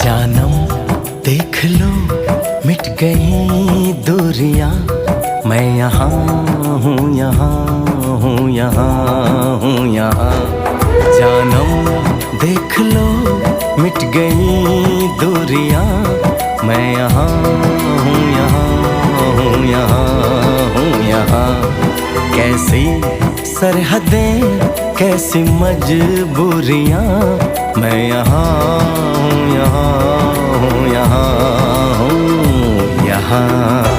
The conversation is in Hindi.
जानम देख लो मिट गई दूरियां, मैं यहाँ हूँ, यहाँ हूँ, यहाँ हूँ, यहाँ। जानम देख लो मिट गई दूरियां, मैं यहाँ हूँ, यहाँ हूँ, यहाँ हूँ, यहाँ। कैसी सरहदें कैसी मजबूरियां, मैं यहाँ हूँ, यहाँ हूँ, यहाँ हूँ, यहाँ।